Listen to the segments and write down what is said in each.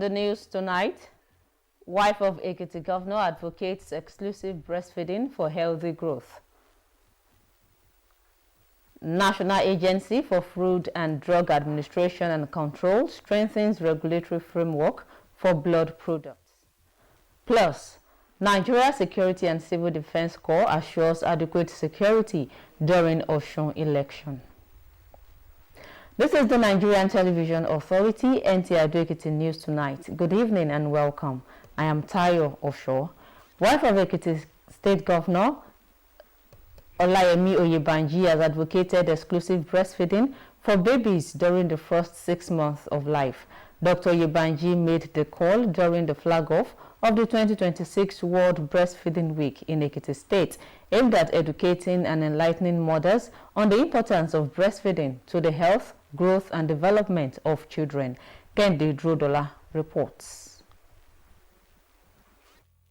the news tonight, wife of Ekiti governor advocates exclusive breastfeeding for healthy growth. National Agency for Food and Drug Administration and Control strengthens regulatory framework for blood products. Plus, Nigeria Security and Civil Defense Corps assures adequate security during Osun election. This is the Nigerian Television Authority, NTA Ekiti News Tonight. Good evening and welcome. I am Tayo Osho, wife of Ekiti State Governor Olayemi Oyebanji has advocated exclusive breastfeeding for babies during the first 6 months of life. Dr. Oyebanji made the call during the flag-off of the 2026 World Breastfeeding Week in Ekiti State, aimed at educating and enlightening mothers on the importance of breastfeeding to the health, growth and development of children. Kendi Drodola reports.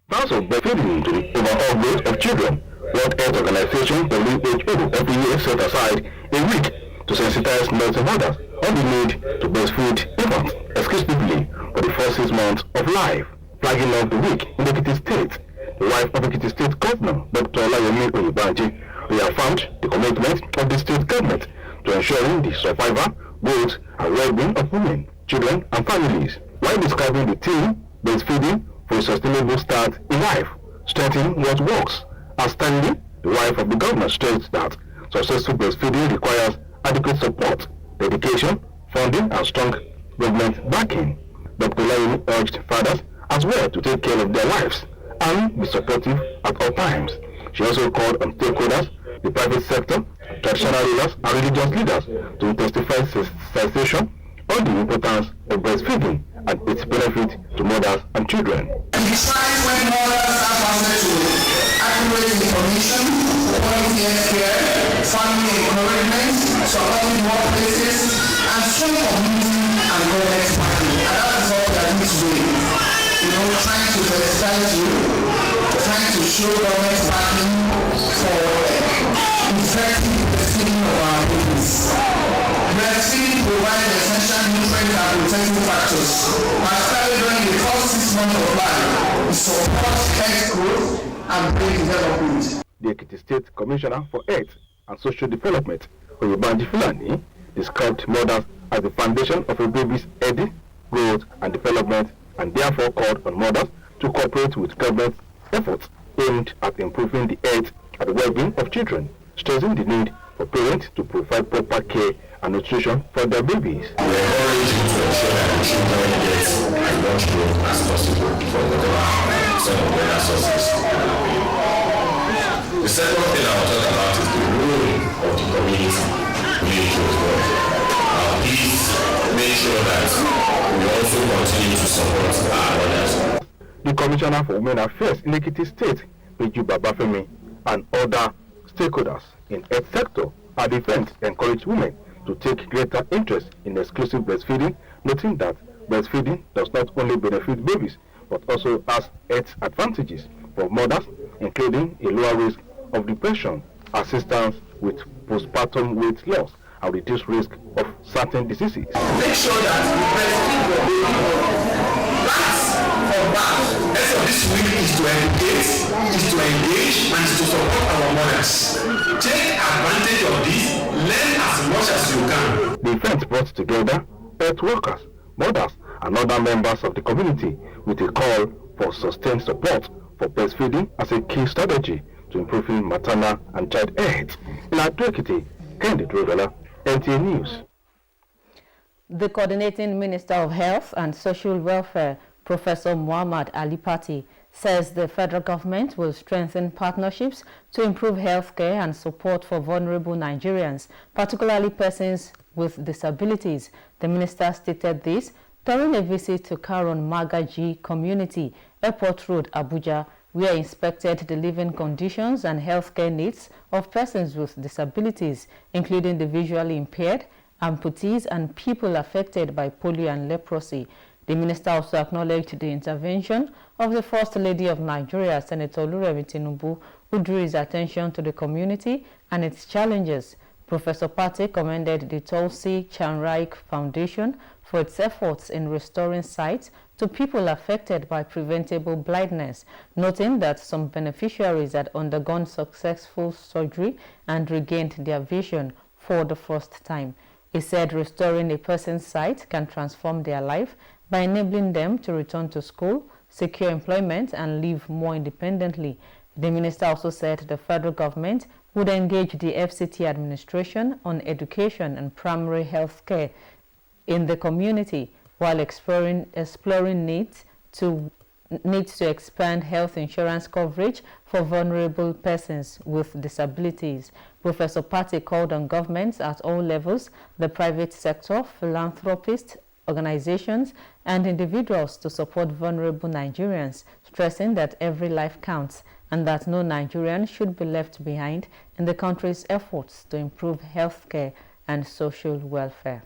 Part of breastfeeding to the overall growth of children, World Health Organization WHO every year set aside a week to sensitize mothers and mothers on the need to breastfeed infants exclusively for the first 6 months of life. Flagging off the week in Ekiti State, the wife of Ekiti State Governor Dr. Olayemi Oyebanji reaffirmed the commitment of the state government to ensuring the survival, growth and well-being of women, children and families, while describing the theme breastfeeding for a sustainable start in life, strengthening what works. Outstanding, the wife of the governor states that successful breastfeeding requires adequate support, dedication, funding and strong government backing. Dr. Olayemi urged fathers as well to take care of their wives and be supportive at all times. She also called on stakeholders, the private sector, traditional rulers and religious leaders to testify sensation on the importance of breastfeeding and its benefit to mothers and children. It is times when mothers have access to accurate information, quality health care, family encouragement, supporting workplaces, and strong community and government backing. And that is all we are doing today. Trying to sensitize you, trying to show government backing for effective breastfeeding of our babies. Breastfeeding provides essential nutrients and protective factors, especially during the first 6 months of life, to support health growth and brain development. The Ekiti State Commissioner for Health and Social Development, Oyebanji Fulani, described mothers as the foundation of a baby's healthy growth and development, and therefore called on mothers to cooperate with government efforts aimed at improving the health and the well-being of children, stressing the need for parents to provide proper care and nutrition for their babies. We encourage you to ensure that the children get as much growth as possible from whatever some of their sources. The second thing I will talk about is the role of the community as well. Please make sure that we also continue to support our mothers. The Commissioner for Women Affairs in Ekiti State, Peju Babafemi, and other stakeholders in the health sector at the event encouraged women to take greater interest in exclusive breastfeeding, noting that breastfeeding does not only benefit babies, but also has health advantages for mothers, including a lower risk of depression, assistance with postpartum weight loss, and reduce risk of certain diseases. Make sure that you breastfeed your baby. That's for that. Essence of this week is to educate, is to engage, and is to support our mothers. Take advantage of this, learn as much as you can. The event brought together health workers, mothers, and other members of the community with a call for sustained support for breastfeeding as a key strategy to improving maternal and child health. In Ekiti, Kendi Drodola, NTA News. The Coordinating Minister of Health and Social Welfare, Professor Muhammad Ali Pati, says the federal government will strengthen partnerships to improve healthcare and support for vulnerable Nigerians, particularly persons with disabilities. The minister stated this during a visit to Karon Magaji Community, Airport Road, Abuja, where he inspected the living conditions and healthcare needs of persons with disabilities, including the visually impaired, amputees, and people affected by polio and leprosy. The minister also acknowledged the intervention of the First Lady of Nigeria, Senator Oluremi Tinubu, who drew his attention to the community and its challenges. Professor Pate commended the Tulsi Chanraik Foundation for its efforts in restoring sight to people affected by preventable blindness, noting that some beneficiaries had undergone successful surgery and regained their vision for the first time. He said restoring a person's sight can transform their life by enabling them to return to school, secure employment, and live more independently. The minister also said the federal government would engage the FCT administration on education and primary health care in the community while exploring needs to expand health insurance coverage for vulnerable persons with disabilities. Professor Pate called on governments at all levels, the private sector, philanthropists, organizations, and individuals to support vulnerable Nigerians, stressing that every life counts and that no Nigerian should be left behind in the country's efforts to improve healthcare and social welfare.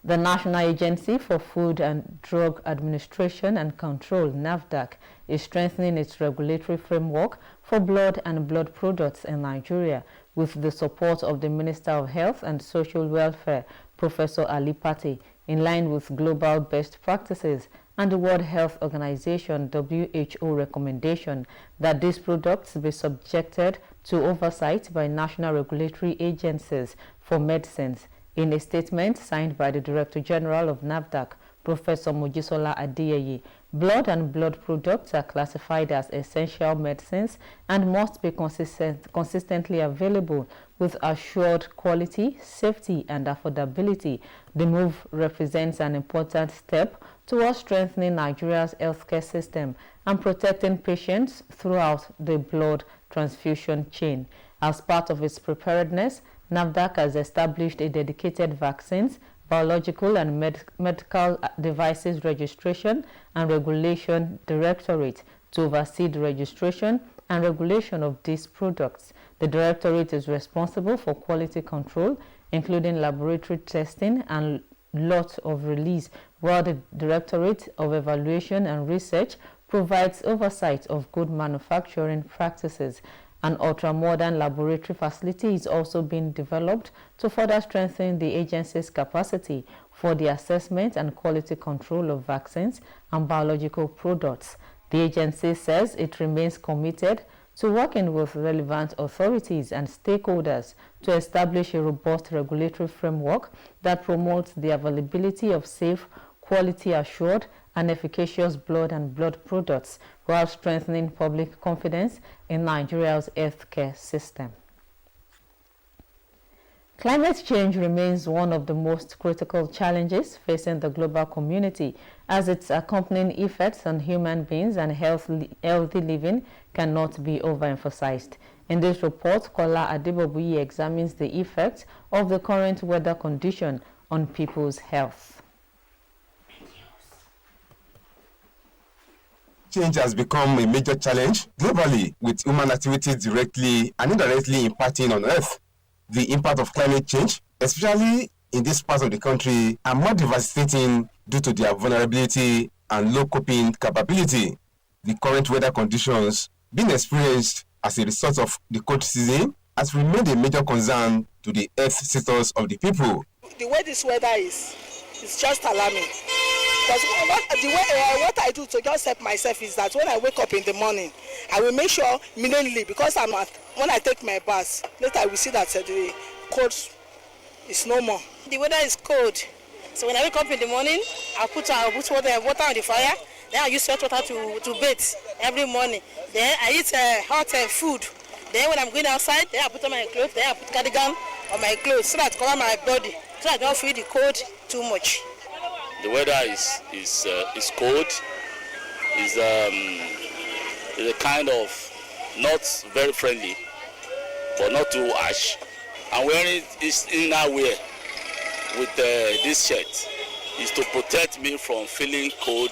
The National Agency for Food and Drug Administration and Control, NAFDAC, is strengthening its regulatory framework for blood and blood products in Nigeria with the support of the Minister of Health and Social Welfare, Professor Ali Pate, in line with global best practices and the World Health Organization WHO recommendation that these products be subjected to oversight by national regulatory agencies for medicines. In a statement signed by the Director General of NAFDAC, Professor Mojisola Adeyeye, blood and blood products are classified as essential medicines and must be consistently available with assured quality, safety, and affordability. The move represents an important step towards strengthening Nigeria's healthcare system and protecting patients throughout the blood transfusion chain. As part of its preparedness, NAFDAC has established a dedicated vaccines, biological and medical devices registration and regulation directorate to oversee the registration and regulation of these products. The directorate is responsible for quality control, including laboratory testing and lot of release, while the Directorate of Evaluation and Research provides oversight of good manufacturing practices. An ultra-modern laboratory facility is also being developed to further strengthen the agency's capacity for the assessment and quality control of vaccines and biological products. The agency says it remains committed to working with relevant authorities and stakeholders to establish a robust regulatory framework that promotes the availability of safe, quality-assured, and efficacious blood and blood products while strengthening public confidence in Nigeria's healthcare system. Climate change remains one of the most critical challenges facing the global community, as its accompanying effects on human beings and healthy living cannot be overemphasized. In this report, Kola Adebobuyi examines the effects of the current weather condition on people's health. Change has become a major challenge globally, with human activities directly and indirectly impacting on Earth. The impact of climate change, especially in this part of the country, are more devastating due to their vulnerability and low coping capability. The current weather conditions being experienced as a result of the cold season has remained a major concern to the health status of the people. The way this weather is just alarming. Because what I do to just help myself is that when I wake up in the morning, I will make sure immediately, because when I take my bath, later I will see that the cold is no more. The weather is cold, so when I wake up in the morning, I'll put water on the fire. Then I use hot water to bathe every morning. Then I eat hot food. Then when I'm going outside, then I put on my clothes. Then I put cardigan on my clothes so that I cover my body, so I don't feel the cold too much. The weather is cold. Is a kind of not very friendly, but not too harsh. And wearing this inner wear with this shirt is to protect me from feeling cold.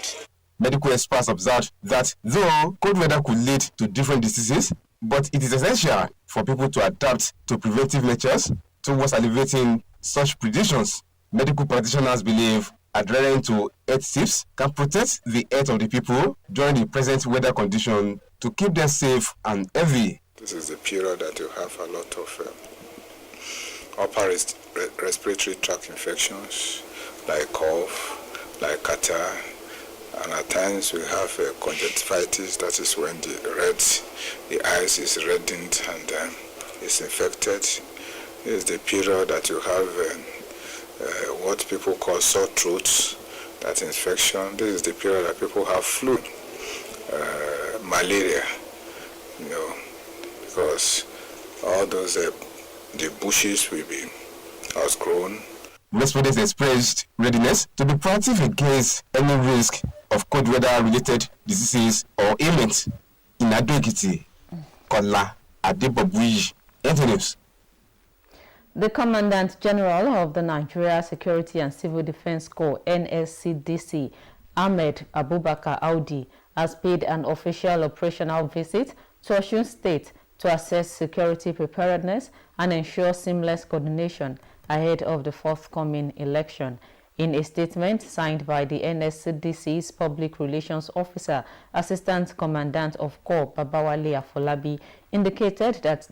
Medical experts observed that though cold weather could lead to different diseases, but it is essential for people to adapt to preventive measures towards alleviating such predictions. Medical practitioners believe adhering to health tips can protect the health of the people during the present weather condition to keep them safe and healthy. This is the period that you have a lot of upper respiratory tract infections like cough, like catarrh, and at times we have conjunctivitis. That is when the eyes is reddened and is infected. This is the period that you have what people call sore throats, that infection. This is the period that people have flu, malaria, because all those the bushes will be outgrown. Respondents expressed readiness to be proactive in case any risk of cold weather-related diseases or ailments. In Ado-Ekiti, Kola Adebobuyi, News. The Commandant General of the Nigeria Security and Civil Defense Corps, NSCDC, Ahmed Abubakar Audi, has paid an official operational visit to Osun State to assess security preparedness and ensure seamless coordination ahead of the forthcoming election. In a statement signed by the NSCDC's Public Relations Officer, Assistant Commandant of Corps, Babawale Afolabi, indicated that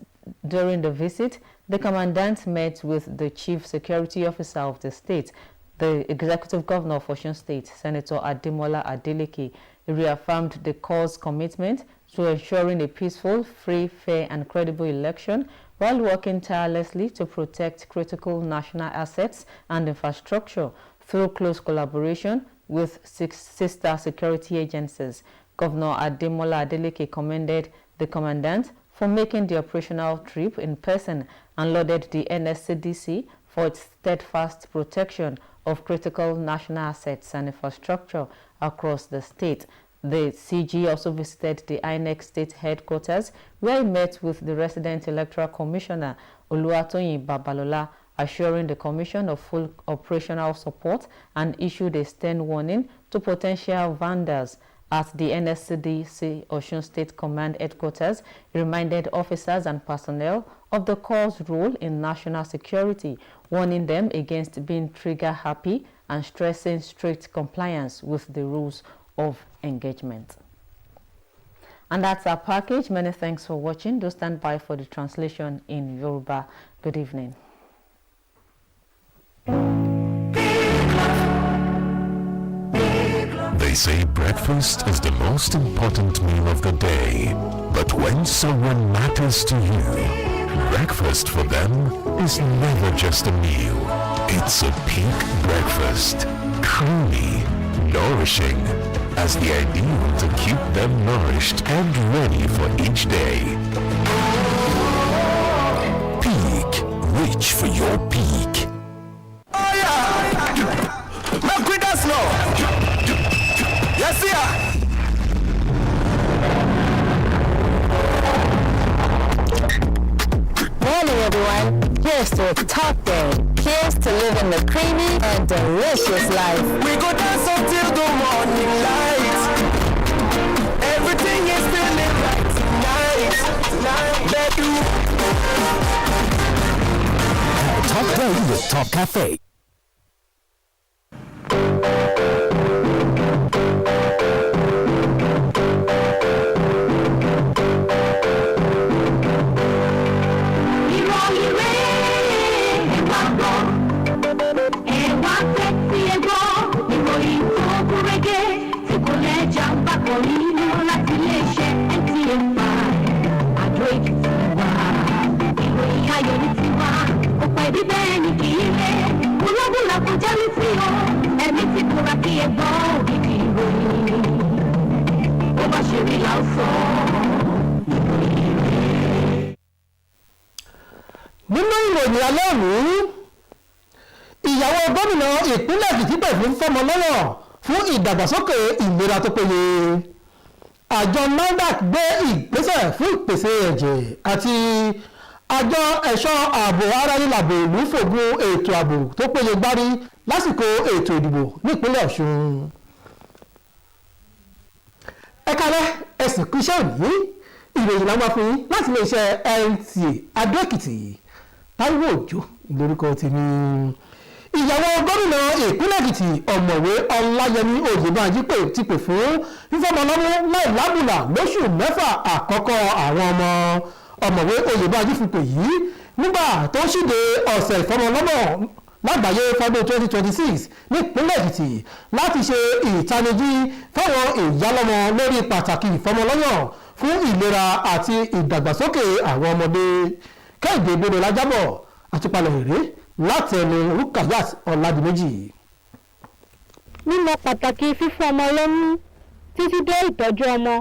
during the visit, the Commandant met with the Chief Security Officer of the state, the Executive Governor of Osun State, Senator Ademola Adeleke. He reaffirmed the Corps' commitment to ensuring a peaceful, free, fair, and credible election while working tirelessly to protect critical national assets and infrastructure through close collaboration with sister security agencies. Governor Ademola Adeleke commended the Commandant for making the operational trip in person and lauded the NSCDC for its steadfast protection of critical national assets and infrastructure across the state. The CG also visited the INEC state headquarters, where he met with the resident electoral commissioner, Oluwatoyin Babalola, assuring the commission of full operational support and issued a stern warning to potential vandals. At the NSCDC Osun State Command Headquarters, he reminded officers and personnel of the Corps' role in national security, warning them against being trigger-happy and stressing strict compliance with the rules of engagement. And that's our package. Many thanks for watching. Do stand by for the translation in Yoruba. Good evening. They say breakfast is the most important meal of the day. But when someone matters to you, breakfast for them is never just a meal. It's a peak breakfast. Creamy, nourishing, as the ideal to keep them nourished and ready for each day. Peak. Reach for your peak. Oh yeah! Now quick and slow! Yes, yeah! Morning everyone, here's to a top day. Here's to living the creamy and delicious life. We go dance until the morning light. Everything is feeling right tonight. Have a top day with Top Cafe. Nínú ìròyìn alẹ́ òní, ìyàwó gómìnà ìpínlẹ̀ Èkìtì pè fún fọ́mọ lọ́wọ́ fún ìdàgbàsókè ìlera tó péye. Àjọ NAFDAC gbé ìgbésẹ̀ fún ìpèsè ẹ̀jẹ̀ àti àjọ ẹ̀ṣọ́ ààbò ara nílàbò ìlú fògùn ètò ààbò tó péye gbárí lásìkò ètò ìdìbò nípínlẹ̀ Ọ̀ṣun. Ẹ kálẹ́ ẹ̀sìn kú iṣẹ́ òní, ìròyìn làwọn fún yín láti ilé iṣẹ́ NTA Adó-Èkìtì. Táíwò Òjó lórúkọ tèmi. Ìyàwó gómìnà ìpínlẹ̀ Èkìtì ọ̀mọ̀wé Ọláyẹmí Oyèbánjí ti pè fún fífọ́mọlọ́mú láì lábùlà lóṣù mẹ́fà àkọ́kọ́ àwọn ọmọwé Oyèbánjí fipò yìí nígbà tó ṣíde ọ̀sẹ̀ ìfọmọlọ́mọ lágbàáyé fọdún 2026 nípínlẹ̀ Èkìtì láti ṣe ìtanijí fáwọn ìyálọ́mọ lórí pàtàkì ìfọmọlọ́yàn fún ìlera àti ìdàgbàsókè àwọn ọmọdé. Kẹ́hìndé Gbọdọ̀ lájábọ̀ àtúpalẹ̀ èrè láti ẹnu Rukayat Ọ̀làdìmẹ́jì. Mímọ̀ pàtàkì fífún ọmọ lọ́mú títí dé ìtọ́jú ọmọ.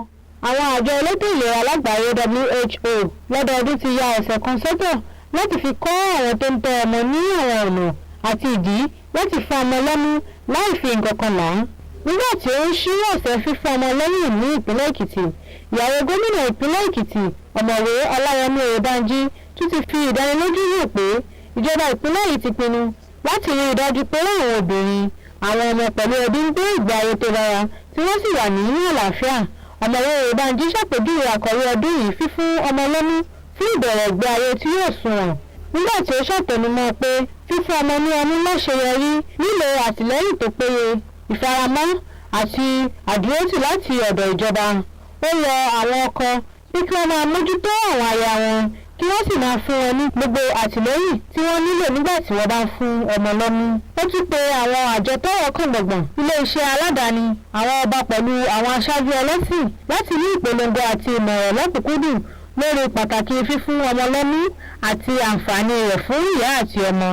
Àwọn àjọ elétò ìlera lágbàáyé WHO lọ́dọọdún ti ya ọ̀sẹ̀ kan sọ́tọ̀ láti fi kọ́ àwọn tó ń tọ́ ọmọ ní àwọn ọ̀nà àti ìdí láti fún ọmọ lọ́mú láì fi nǹkan kan là á. Nígbà tí ó ń ṣí ọ̀sẹ̀ fífún ọmọ lẹ́yìn ní ìpínlẹ̀ Èkìtì, ìyàwó gómìnà ìpínlẹ̀ Èkìtì ọ̀mọ̀wé Ọláyẹmí Oyèbánjí tún ti fi ìdánilójú hàn pé ìjọba ìpínlẹ̀ yìí ti pinnu láti rí i dájú pé àwọn obìnrin àwọn ọmọ pẹ̀lú ẹbí ń gbé ìgbé ayé tó dára tí wọ́n sì wà ní àlàáfíà. Ọ̀mọ̀wé Oyèbánjí ṣàpèjúwe àkòrí ọdún yìí fífún ọmọ lọ́mú fún ìbẹ̀rẹ̀ ìgbé ayé tí yóò sunwọ̀n. Nígbà tí ó ṣàtẹnumọ́ pé fífún ọmọ ní ọmú láṣeyọrí nílò àtìlẹ́yìn tó péye, ìfaramọ́ àti àdúrótì láti ọ̀dọ̀ ìjọba. Ó rọ àwọn ọkọ pé kí wọ́n máa mójútó àwọn aya wọn kí wọ́n sì máa fún wọn ní gbogbo àtìlẹ́yìn tí wọ́n nílò nígbà tí wọ́n bá ń fún ọmọ lọ́mú. Ó tún pe àwọn àjọ tọ́rọ̀ kàn gbọ̀ngbọ̀n, ilé-iṣẹ́ aládàáni, àwọn ọba pẹ̀lú àwọn aṣáájú ẹlẹ́sìn láti ní ìpolongo àti ìmọ̀ràn lọ́kùnkúndùn lórí pàtàkì fífún ọmọ lọ́mú àti àǹfààní rẹ̀ fún ìyá àti ọmọ.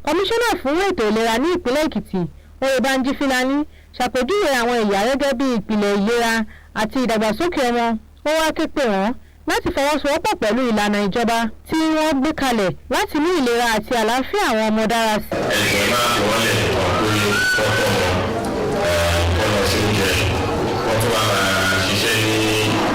Kọmíṣánná fún ètò ìlera ní ìpínlẹ̀ Èkìtì Oyèbánjí Fílání ṣàpèjúwe àwọn ìyá gẹ́gẹ́ bí ìpìlẹ̀ ìlera àti ìdàgbàsókè ọmọ. Ó wá ké pè wọ́n láti fọwọ́sowọ́pọ̀ pẹ̀lú ìlànà ìjọba tí wọ́n gbé kalẹ̀ láti mú ìlera àti àlàáfíà àwọn ọmọ dára sí. ẹnìkan máa fi wọ́n lẹ̀ kàn pé fọ́tọ̀ kọ́ lọ sí oúnjẹ wọ́n tún wá máa ṣiṣẹ́ ní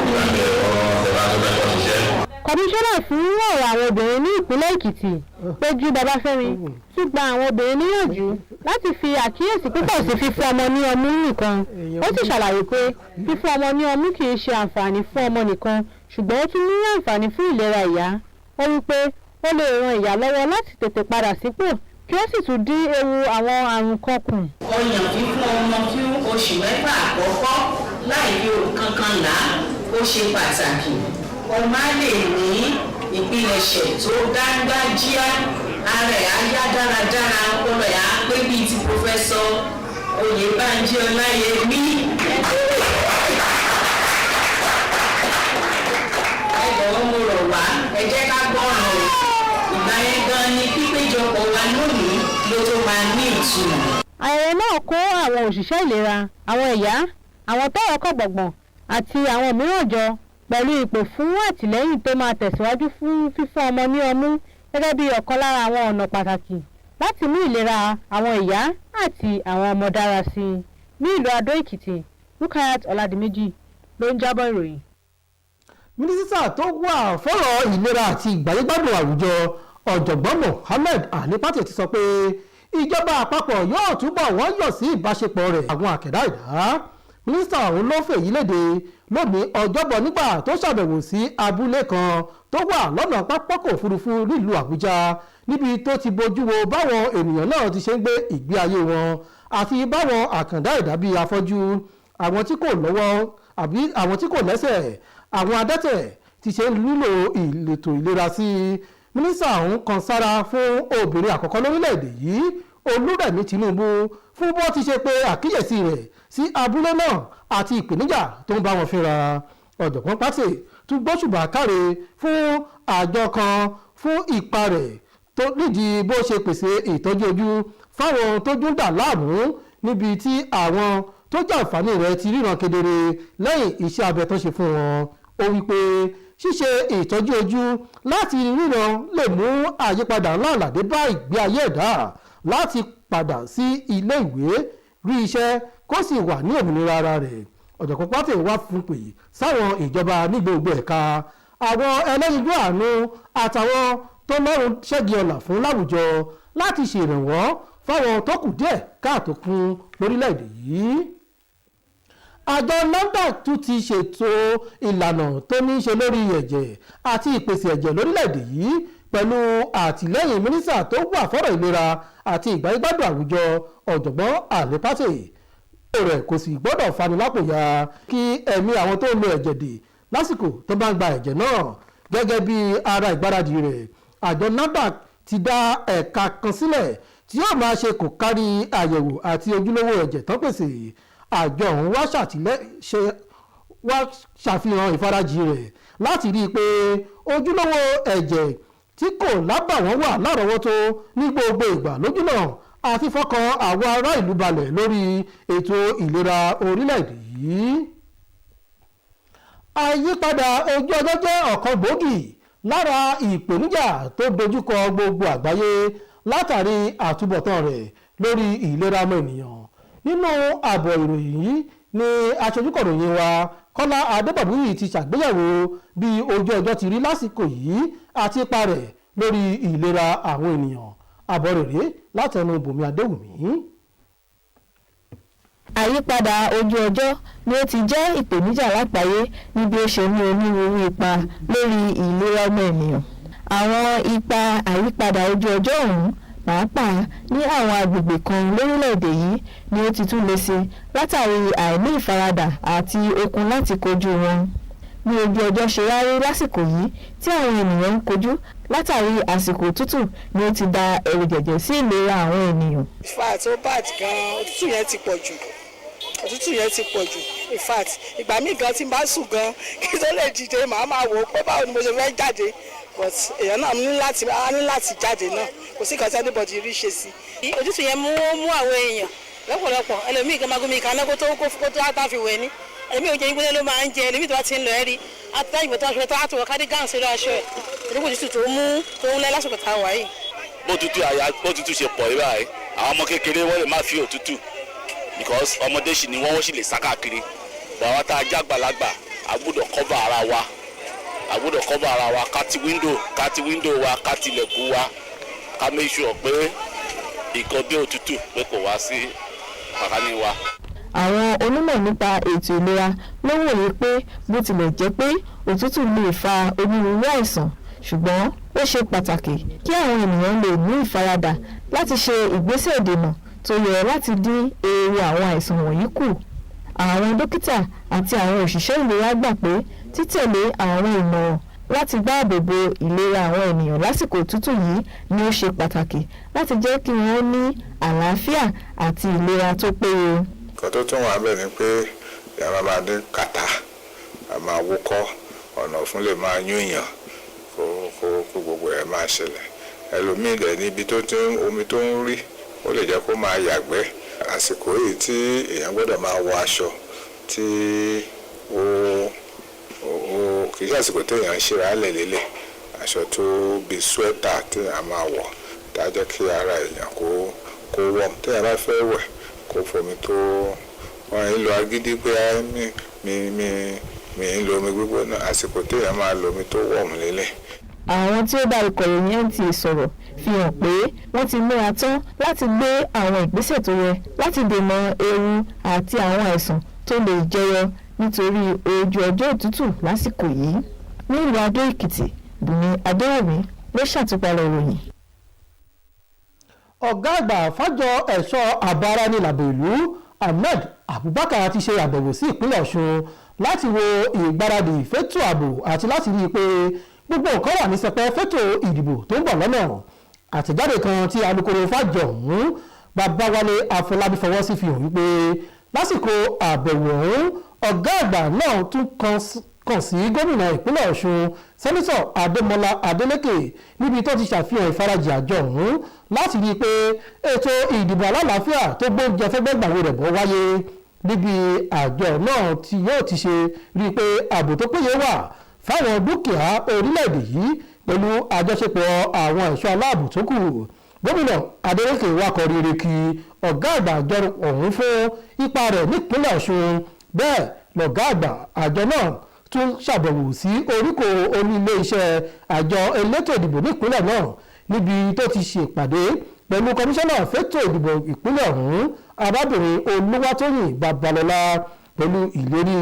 ìgbàgbẹ́ ọ̀rọ̀ tó bá tó ṣiṣẹ́. Kọmíṣánná fún ọ̀rọ̀ àwọn obìnrin ní ìpínlẹ̀ Èkìtì Péjú Babáfẹ́mi tún gba àwọn obìnrin níyànjú láti fi àkíyèsí púpọ̀ sí fífún ọmọ ní ọmú nìkan. Ó sì ṣàlàyé pé fífún ọmọ ní ọmú kì í ṣe àǹfààní fún ọmọ nìkan ṣùgbọ́n ó tún ní àǹfààní fún ìlera ìyá. Ó wí pé ó lè ran ìyá lọ́wọ́ láti tètè padà sípò kí ó sì tún dín ewu àwọn àrùn kan kù. Ọyàn fífún ọmọ fún oṣù mẹ́fà àkọ́kọ́ láì fi òkan kan là á ó ṣe pàtàkì. Ọmọ á lè ní ìpilẹ̀ṣẹ̀ tó dáńgájíá, ara ẹ̀ á yá dáradára, ọpọlọ ẹ̀ á pé bíi ti Pòfẹ́sọ̀ Oyèbánjí Ọláyẹmí. Ẹ̀gbọ́n mo rọ̀ wá, ẹ jẹ́ ká gbọ́ràn o. Ìgbà yẹn gan ni pípéjọpọ̀ wa lónìí ló tó máa ní ìtumọ̀. Ayẹyẹ náà kó àwọn òṣìṣẹ́ ìlera, àwọn ìyá, àwọn tọ́rọ̀ kàn gbọ̀ngbọ̀n àti àwọn mìíràn jọ pẹ̀lú ìpè fún àtìlẹ́yìn tó máa tẹ̀síwájú fún fífún ọmọ ní ọmú gẹ́gẹ́ bí ọ̀kan lára àwọn ọ̀nà pàtàkì láti mú ìlera àwọn ìyá àti àwọn ọmọ dára sí i. Ní ìlú Adó Èkìtì, Rukayat Ọ̀làdìmẹ́jì ló ń jábọ̀ ìròyìn. Mínísítà tó wà fọ́rọ̀ ìlera àti ìgbáyégbádùn àwùjọ ọ̀jọ̀gbọ́n Mohammed Ali Pate ti sọ pé ìjọba àpapọ̀ yóò túbọ̀ wọ́n yọ̀ sí ìbáṣepọ̀ rẹ̀ àwọn àkẹ́dá ìdá. Mínísítà ọ̀hún ló fèyí léde lónìí ọjọ́bọ̀ nígbà tó ṣàbẹ̀wò sí abúlé kan tó wà lọ́nà pápákọ̀ òfurufú nílùú Àbújá níbi tó ti bójú wo báwọn ènìyàn náà ti ṣe ń gbé ìgbé ayé wọn àti báwọn àkàndá ẹ̀dá bíi afọ́jú, àwọn tí kò lọ́wọ́ àbí àwọn tí kò lẹ́sẹ̀, àwọn adẹ́tẹ̀ ti ṣe ń nílò ìletò ìlera sí i. Mínísítà ọ̀hún kan sára fún obìnrin àkọ́kọ́ lórílẹ̀‐èdè yìí Olúrẹ̀mí Tinubu fún bó ti ṣe pé àkíyèsí rẹ̀ sí abúlé náà àti ìpèníjà tó ń bá wọn fínra. Ọ̀jọ̀gbọ́n Pate tún gbóṣùbà káre fún àjọ kan fún ipa rẹ̀ tó nídìí bó ṣe pèsè ìtọ́jú ojú fáwọn tójú ń dà láàmú níbi tí àwọn tó jàǹfààní rẹ̀ ti ríran kedere lẹ́yìn iṣẹ́ abẹ tó ṣe fún wọn. Ó wí pé ṣíṣe ìtọ́jú ojú láti ríran lè mú àyípadà ńláńlá dé bá ìgbé ayé ẹ̀dá láti padà sí ilé ìwé, rí iṣẹ́ kó sì wà ní òmìnira ara rẹ̀. Ọ̀jọ̀gbọ́n Pate wá fún pè sáwọn ìjọba ní gbogbo ẹ̀ka, àwọn ẹlẹ́yinjú àánú àtàwọn tó lọ́rùn ṣẹ́gi ọ̀là fún láwùjọ láti ṣèrànwọ́ fáwọn tó kù díẹ̀ káàtó kún lórílẹ̀‐èdè yìí. Àjọ NAFDAC tún ti ṣètò ìlànà tó ní í ṣe lórí ẹ̀jẹ̀ àti ìpèsè ẹ̀jẹ̀ lórílẹ̀‐èdè yìí pẹ̀lú àtìlẹ́yìn mínísítà tó wà fọ́rọ̀ ìlera àti ìgbáyégbádùn àwùjọ ọ̀jọ̀gbọ́n àlépàtè rẹ̀ kò sì gbọ́dọ̀ fani lápòyà kí ẹ̀mí àwọn tó ń lo ẹ̀jẹ̀ dè lásìkò tó bá ń gba ẹ̀jẹ̀ náà gẹ́gẹ́ bí ara ìgbáradì rẹ̀. Àjọ NAFDAC ti dá ẹ̀ka kan sílẹ̀ tí yóò máa ṣe kò kárí àyẹ̀wò àti ojúlówó ẹ̀jẹ̀ tán pèsè. Àjọ ọ̀hún wá ṣàfihàn ìfarajì rẹ̀ láti rí i pé ojúlówó ẹ̀jẹ̀ tí kò lábàwọ́n wà lárọ̀ọ́wọ́tó ní gbogbo ìgbà lójúnà àti fọkàn àwọn ará ìlú balẹ̀ lórí ètò ìlera orílẹ̀-èdè yìí. Àyípadà ojú ọjọ́ jẹ́ ọ̀kan gbòógì lára ìpèníjà tó dojúkọ gbogbo àgbáyé látàrí àtúbọ̀tán rẹ̀ lórí ìlera ọmọ ènìyàn. Nínú àbọ̀ ìròyìn yìí ni aṣojúkọ̀ròyìn wa Kọ́lá Adébàbúyì ti ṣàgbéyẹ̀wò bí ojú ọjọ́ ti rí lásìkò yìí àti ipa rẹ̀ lórí ìlera àwọn ènìyàn. Àbọ̀ rere látẹnu Bùnmi Adéwùmí. Àyípadà ojú ọjọ́ ni ó ti jẹ́ ìpèníjà lágbàáyé ní bí ó ṣe ní onírúurú ipa lórí ìlera ọmọ ènìyàn. Àwọn ipa àyípadà ojú ọjọ́ ọ̀hún pàápàá ní àwọn agbègbè kan lórílẹ̀‐èdè yìí ni ó ti tún le sí látàrí àìní ìfaradà àti okun láti kojú wọn. Bí ojú ọjọ́ ṣe wá rí lásìkò yìí tí àwọn ènìyàn ń kojú látàrí àsìkò òtútù ni ó ti da ẹ̀rù jẹ̀jẹ̀ sí ìlera àwọn ènìyàn. In fact ó bad gan-an, òtútù yẹn ti pọ̀ jù in fact ìgbà míì gan tí n bá sùn gan kí tó lè dìde màá máa wò ó pé báwo ni mo ṣe fẹ́ jáde but èèyàn náà ní láti jáde náà kò sí kan tí anybody rí ṣe sí. òtútù yẹn mú àwọn èèyàn lọ́pọ̀lọpọ̀ ẹlòmíì kan máa gómìnà kan náà kó tó á fi wẹ̀ ní ẹlòmíì oúnjẹ gbígbóná ló máa ń jẹ ẹlòmíì tó bá ti ń lọ ẹ́ rí àtàyè ìbò tó aṣọ tó àtúwọ̀ kádé gáàn sí aṣọ ẹ̀ ẹlòmíì òtútù tó ń lẹ́ lásìkò tá a wà yìí. bó tutù ṣe pọ̀ yìí báyìí àwọn ọmọ kékeré wọ́n lè má fi òtútù because ọmọdé sì ni wọ́n sì lè sá káàkiri bọ̀ àwọn tá a já gbàlagbà a gbọ́dọ̀ cover ara wa ká ti window wa ká ti ilẹ̀kùn wa ká make sure pé nǹkan bí òtútù pé kò wá sí àkàní wa. Àwọn onímọ̀ nípa ètò ìlera ló wòye pé bó tilẹ̀ jẹ́ pé òtútù lè fa onírúurú àìsàn ṣùgbọ́n ó ṣe pàtàkì kí àwọn ènìyàn lè ní ìfaradà láti ṣe ìgbésẹ̀ ìdènà tó yẹ láti dín ewu àwọn àìsàn wọ̀nyí kù. Àwọn dókítà àti àwọn òṣìṣẹ́ ìlera gbà pé títẹ̀lé àwọn ìmọ̀ràn láti dáàbò bo ìlera àwọn ènìyàn lásìkò òtútù yìí ni ó ṣe pàtàkì láti jẹ́ kí wọ́n ní àlàáfíà àti ìlera tó péye. Nǹkan tó tún wà bẹ́ẹ̀ ni pé ìyá máa dín kàtà a máa wúkọ́ ọ̀nà fún lè máa yúnyàn kó gbogbo ẹ̀ máa ṣẹlẹ̀. Ẹlòmíì dẹ̀ níbi tó ti omi tó ń rí ó lè jẹ́ kó máa yàgbẹ́. Àsìkò yìí tí èèyàn gbọ́dọ̀ máa wọ aṣọ tí ó kì í ṣe àsìkò téèyàn ń ṣera lélẹ̀ aṣọ tó bí swẹ́tà téèyàn máa wọ̀ tá a jẹ́ kí ara èèyàn kó wọ̀m téèyàn bá fẹ́ wẹ̀ kó fomi tó wọ́n ń lo agídí pé mi ń lo omi gbígbóná àsìkò téèyàn máa lo omi tó wọ̀m lélẹ̀. Àwọn tí ó bá ìkọ̀ròyìn NTA sọ̀rọ̀ fi hàn pé wọ́n ti múra tán láti gbé àwọn ìgbésẹ̀ tó yẹ láti dènà ewu àti àwọn àìsàn tó lè jẹyọ nítorí ojú ọjọ́ òtútù lásìkò yìí. Nílùú Adó Èkìtì, Bùnmi Adéwùmí ló ṣàtúpalẹ̀ ìròyìn. Ọ̀gá àgbà fájọ ẹ̀ṣọ́ ààbò ara ní ìlàbò ìlú Ahmed Abubakar ti ṣe àbẹ̀wò sí ìpínlẹ̀ Ọ̀ṣun láti wo ìgbáradì fétò ààbò àti láti rí i pé gbogbo nǹkan wà ní sẹpẹ́ fétò ìdìbò tó ń bọ̀ lọ́nà. Àtẹ̀jáde kan tí alukoro fájọ ọ̀hún Babáwálé Afọlábí fọwọ́ sí fi hàn wípé lásìkò àbẹ̀wò ọ̀hún ọ̀gá àgbà náà tún kàn sí gómìnà ìpínlẹ̀ Ọ̀ṣun sẹ́nitọ̀ Adémọ́lá Adélékè níbi tó ti ṣàfihàn ìfarajì àjọ ọ̀hún láti rí i pé ètò ìdìbò alálàáfíà tó gbóúnjẹ fẹ́gbẹ́gbàwé rẹ̀ bọ́ wáyé níbi àjọ náà tí yóò ti ṣe rí i pé ààbò tó péye wà fáwọn dúkìá orílẹ̀-èdè yìí pẹ̀lú àjọṣepọ̀ àwọn ẹ̀ṣọ́ aláàbò tó kù. Gómìnà Adélékè wakọ̀ rere kí ọ̀gá àgbà àjọ ọ̀hún fún ipa rẹ̀ nípínlẹ̀ Ọ̀ṣun. Bẹ́ẹ̀ lọ̀gá àgbà àjọ náà tún ṣàbẹ̀wò sí oríkò onílé-iṣẹ́ àjọ elétò ìdìbò nípínlẹ̀ náà níbi tó ti ṣèpàdé pẹ̀lú kọmíṣánná fétò ìdìbò ìpínlẹ̀ ọ̀hún arábìnrin Olúwatóyìn Babalọ́lá pẹ̀lú ìlérí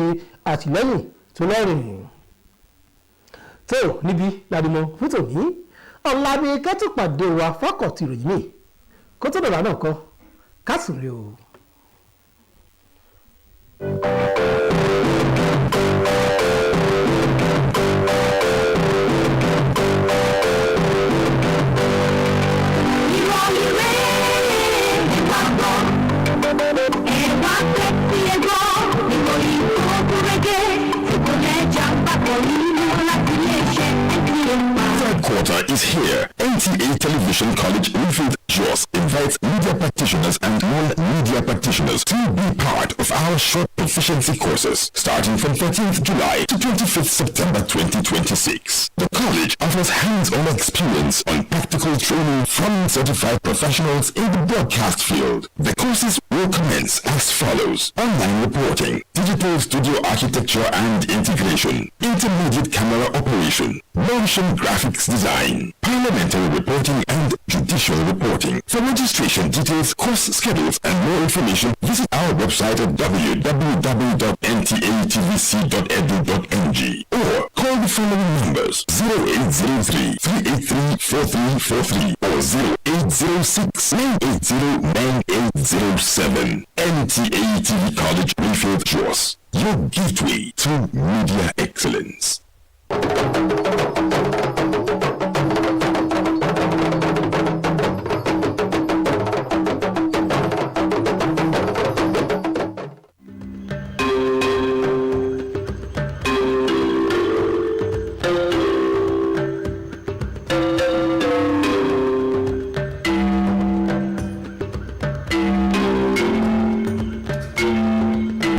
àtìlẹ́yìn tó lẹ́rìn. tó níbi ládìmọ̀ fún tòní ọ̀la ni kẹ́tùpàdé wa fọ́kọ̀tì ìròyìn mi kó tó dọ̀là náà kọ́ kásùn rí o. Third quarter is here. NTA Television College Winfield Jos invites media practitioners and non-media practitioners to be part of our short proficiency courses starting from 13th July to 25th September 2026. The college offers hands-on experience on practical training from certified professionals in the broadcast field. The courses will commence as follows: online reporting, digital studio architecture and integration, intermediate camera operation, motion graphics design, parliamentary reporting and judicial reporting. For registration details, course schedules and more information, visit our website at www.ntatvc.edu.ng or call the following numbers: 0803-383-4343 or 0806-980-9807. NTA TV College Winfield Jos, your gateway to media excellence.